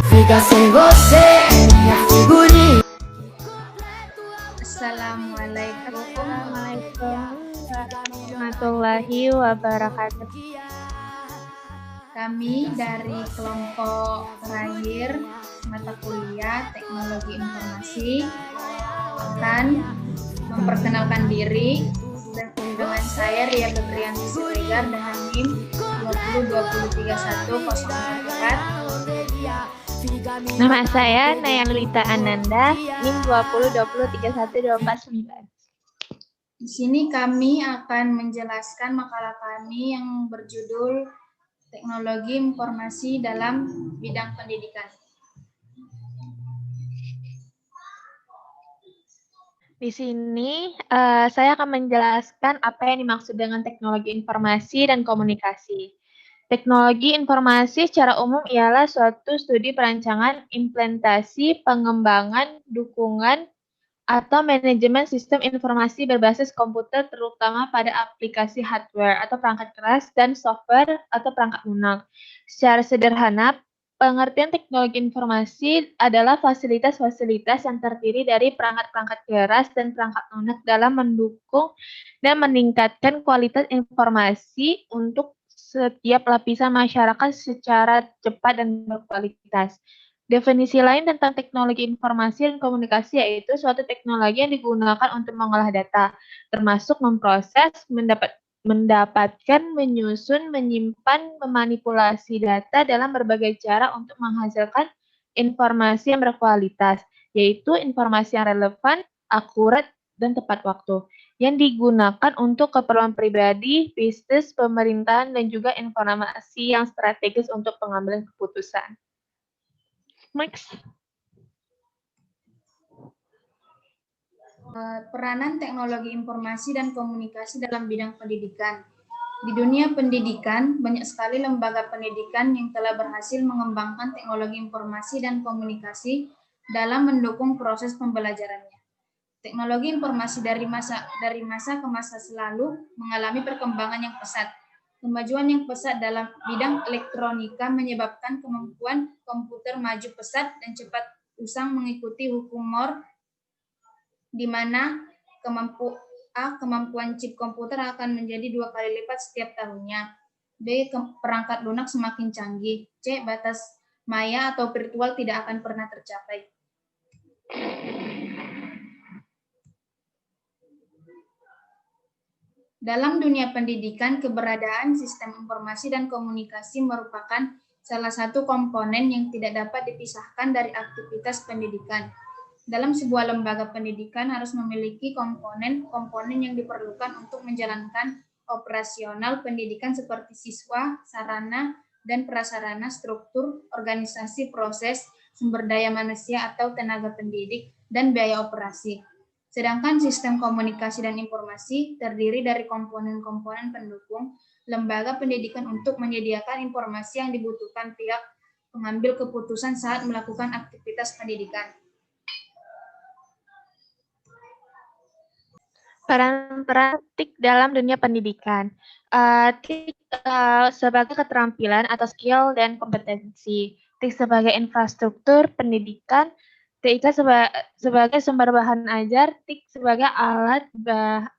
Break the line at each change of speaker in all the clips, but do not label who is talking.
Fica sem você, minha figurinha.
Assalamualaikum.
Assalamualaikum warahmatullahi wabarakatuh.
Kami dari kelompok terakhir mata kuliah Teknologi Informasi akan memperkenalkan diri dengan saya Ria Febrianti Siregar dengan NIM 20203104.
Nama saya Naya Lulita Ananda, NIM 20203149.
Di sini kami akan menjelaskan makalah kami yang berjudul Teknologi Informasi dalam Bidang Pendidikan.
Di sini saya akan menjelaskan apa yang dimaksud dengan teknologi informasi dan komunikasi. Teknologi informasi secara umum ialah suatu studi perancangan, implementasi, pengembangan, dukungan, atau manajemen sistem informasi berbasis komputer terutama pada aplikasi hardware atau perangkat keras dan software atau perangkat lunak. Secara sederhana, pengertian teknologi informasi adalah fasilitas-fasilitas yang terdiri dari perangkat-perangkat keras dan perangkat lunak dalam mendukung dan meningkatkan kualitas informasi untuk setiap lapisan masyarakat secara cepat dan berkualitas. Definisi lain tentang teknologi informasi dan komunikasi yaitu suatu teknologi yang digunakan untuk mengolah data, termasuk memproses, mendapatkan, menyusun, menyimpan, memanipulasi data dalam berbagai cara untuk menghasilkan informasi yang berkualitas, yaitu informasi yang relevan, akurat, dan tepat waktu, yang digunakan untuk keperluan pribadi, bisnis, pemerintahan, dan juga informasi yang strategis untuk pengambilan keputusan. Max.
Peranan teknologi informasi dan komunikasi dalam bidang pendidikan. Di dunia pendidikan, banyak sekali lembaga pendidikan yang telah berhasil mengembangkan teknologi informasi dan komunikasi dalam mendukung proses pembelajarannya. Teknologi informasi dari masa ke masa selalu mengalami perkembangan yang pesat. Kemajuan yang pesat dalam bidang elektronika menyebabkan kemampuan komputer maju pesat dan cepat usang mengikuti hukum Moore, di mana kemampuan chip komputer akan menjadi 2 kali lipat setiap tahunnya. B. Perangkat lunak semakin canggih. C. Batas maya atau virtual tidak akan pernah tercapai. Dalam dunia pendidikan, keberadaan sistem informasi dan komunikasi merupakan salah satu komponen yang tidak dapat dipisahkan dari aktivitas pendidikan. Dalam sebuah lembaga pendidikan harus memiliki komponen-komponen yang diperlukan untuk menjalankan operasional pendidikan seperti siswa, sarana, dan prasarana, struktur, organisasi, proses, sumber daya manusia atau tenaga pendidik, dan biaya operasi. Sedangkan sistem komunikasi dan informasi terdiri dari komponen-komponen pendukung lembaga pendidikan untuk menyediakan informasi yang dibutuhkan pihak pengambil keputusan saat melakukan aktivitas pendidikan.
Peran-peran TIK dalam dunia pendidikan. TIK sebagai keterampilan atau skill dan kompetensi. TIK sebagai infrastruktur pendidikan. TIK sebagai sumber bahan ajar. TIK sebagai alat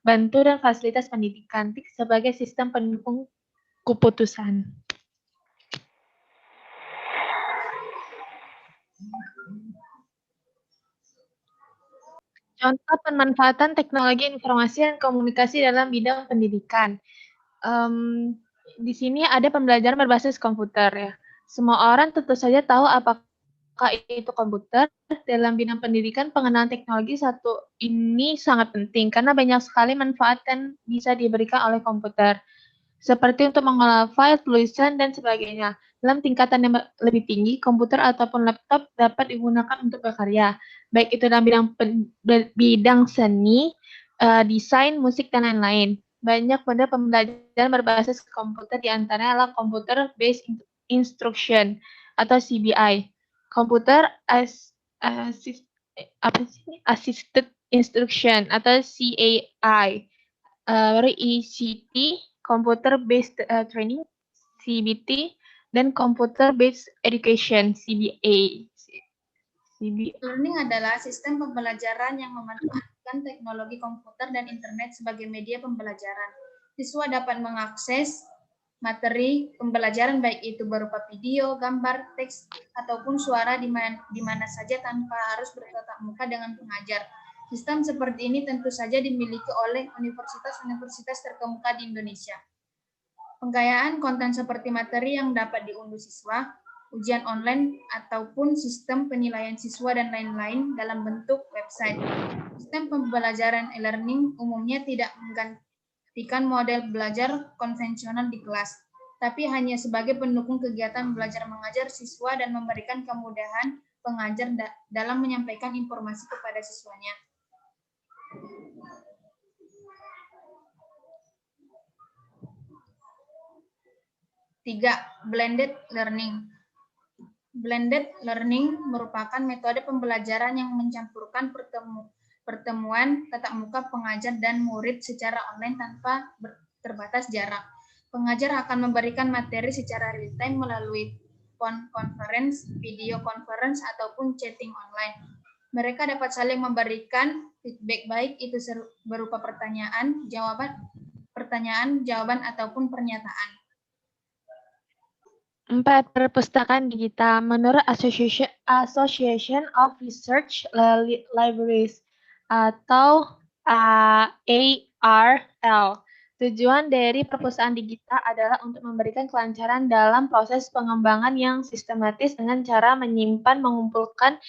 bantu dan fasilitas pendidikan. TIK sebagai sistem pendukung keputusan. Contoh pemanfaatan teknologi informasi dan komunikasi dalam bidang pendidikan. Di sini ada pembelajaran berbasis komputer ya. Semua orang tentu saja tahu apakah itu komputer. Dalam bidang pendidikan, pengenalan teknologi satu ini sangat penting karena banyak sekali manfaat yang bisa diberikan oleh komputer. Seperti untuk mengolah file, tulisan, dan sebagainya. Dalam tingkatan yang lebih tinggi, komputer ataupun laptop dapat digunakan untuk berkarya, baik itu dalam bidang seni, desain, musik, dan lain-lain. Banyak model pembelajaran berbasis komputer, diantaranya adalah Computer Based Instruction atau CBI, Computer Assisted Instruction atau CAI, ECT, Computer Based Training, CBT, dan Computer Based Education (CBA).
Learning adalah sistem pembelajaran yang memanfaatkan teknologi komputer dan internet sebagai media pembelajaran. Siswa dapat mengakses materi pembelajaran baik itu berupa video, gambar, teks, ataupun suara di mana saja tanpa harus bertatap muka dengan pengajar. Sistem seperti ini tentu saja dimiliki oleh universitas-universitas terkemuka di Indonesia. Pengkayaan konten seperti materi yang dapat diunduh siswa, ujian online, ataupun sistem penilaian siswa dan lain-lain dalam bentuk website. Sistem pembelajaran e-learning umumnya tidak menggantikan model belajar konvensional di kelas, tapi hanya sebagai pendukung kegiatan belajar mengajar siswa dan memberikan kemudahan pengajar dalam menyampaikan informasi kepada siswanya. Tiga, blended learning. Blended learning merupakan metode pembelajaran yang mencampurkan pertemuan tatap muka pengajar dan murid secara online tanpa terbatas jarak. Pengajar akan memberikan materi secara real-time melalui phone conference, video conference, ataupun chatting online. Mereka dapat saling memberikan feedback baik itu berupa pertanyaan, jawaban, ataupun pernyataan.
4. Perpustakaan digital. Menurut Association of Research Libraries atau ARL, tujuan dari perpustakaan digital adalah untuk memberikan kelancaran dalam proses pengembangan yang sistematis dengan cara menyimpan, mengumpulkan,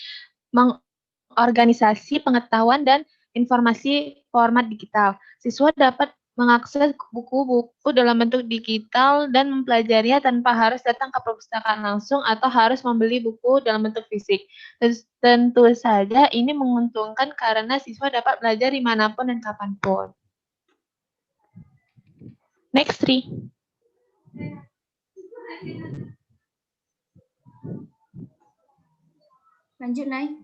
mengorganisasi pengetahuan dan informasi format digital. Siswa dapat mengakses buku-buku dalam bentuk digital dan mempelajarinya tanpa harus datang ke perpustakaan langsung atau harus membeli buku dalam bentuk fisik. Tentu saja ini menguntungkan karena siswa dapat belajar dimanapun dan kapanpun. Next 3.
Lanjut, Nay.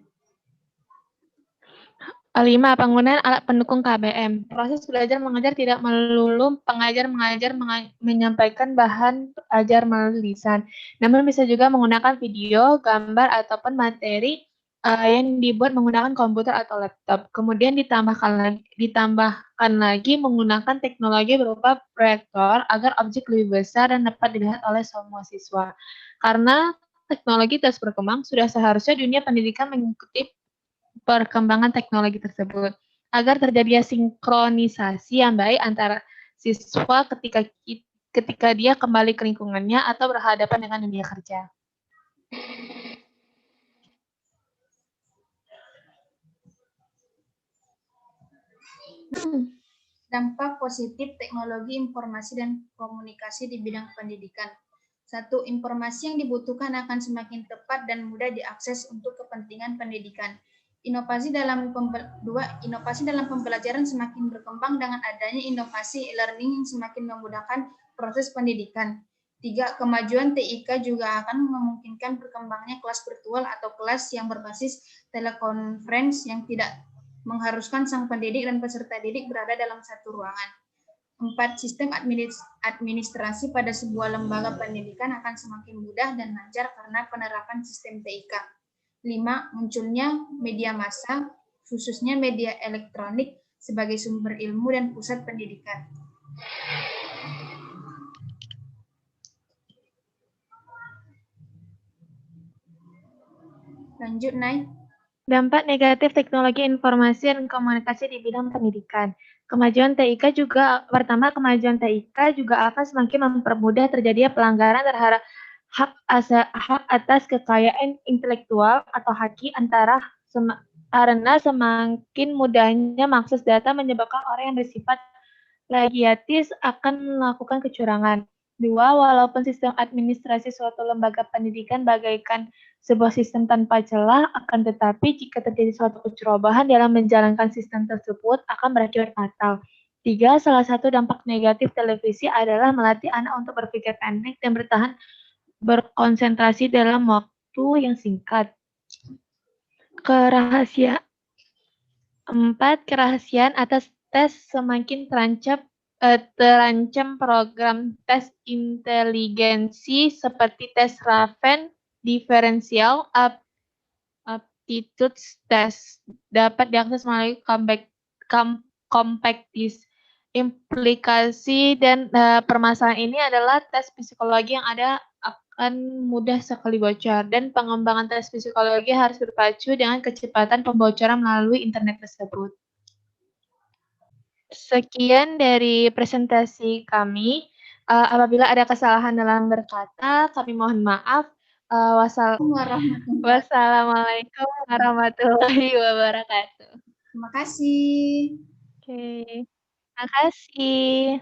5. Penggunaan alat pendukung KBM. Proses belajar mengajar tidak melulu pengajar mengajar menyampaikan bahan ajar melalui lisan, namun bisa juga menggunakan video, gambar, ataupun materi yang dibuat menggunakan komputer atau laptop. Kemudian ditambahkan lagi menggunakan teknologi berupa proyektor agar objek lebih besar dan dapat dilihat oleh semua siswa. Karena teknologi terus berkembang, sudah seharusnya dunia pendidikan mengikuti perkembangan teknologi tersebut agar terjadi sinkronisasi yang baik antara siswa ketika dia kembali ke lingkungannya atau berhadapan dengan dunia kerja.
Dampak positif teknologi informasi dan komunikasi di bidang pendidikan. 1. Informasi yang dibutuhkan akan semakin tepat dan mudah diakses untuk kepentingan pendidikan. Inovasi dalam pembelajaran semakin berkembang dengan adanya inovasi e-learning yang semakin memudahkan proses pendidikan. 3. Kemajuan TIK juga akan memungkinkan berkembangnya kelas virtual atau kelas yang berbasis telekonferensi yang tidak mengharuskan sang pendidik dan peserta didik berada dalam satu ruangan. 4. Sistem administrasi pada sebuah lembaga pendidikan akan semakin mudah dan lancar karena penerapan sistem TIK. 5. Munculnya media massa, khususnya media elektronik, sebagai sumber ilmu dan pusat pendidikan. Lanjut, Nay.
Dampak negatif teknologi informasi dan komunikasi di bidang pendidikan. Kemajuan TIK juga akan semakin mempermudah terjadinya pelanggaran terhadap hak atas kekayaan intelektual atau HAKI karena semakin mudahnya mengakses data menyebabkan orang yang bersifat plagiatis akan melakukan kecurangan. 2. Walaupun sistem administrasi suatu lembaga pendidikan bagaikan sebuah sistem tanpa celah, akan tetapi jika terjadi suatu kecerobohan dalam menjalankan sistem tersebut akan berakibat fatal. 3. Salah satu dampak negatif televisi adalah melatih anak untuk berpikir pendek dan berkonsentrasi dalam waktu yang singkat. 4. Kerahasiaan atas tes semakin terancam terancam program tes inteligensi seperti tes Raven, diferensial, aptitude test dapat diakses melalui compact disk. Implikasi dan permasalahan ini adalah tes psikologi yang ada akan mudah sekali bocor dan pengembangan tes psikologi harus berpacu dengan kecepatan pembocoran melalui internet tersebut. Sekian dari presentasi kami. Apabila ada kesalahan dalam berkata, kami mohon maaf. Wassalamualaikum warahmatullahi wabarakatuh.
Terima kasih.
Oke, terima kasih.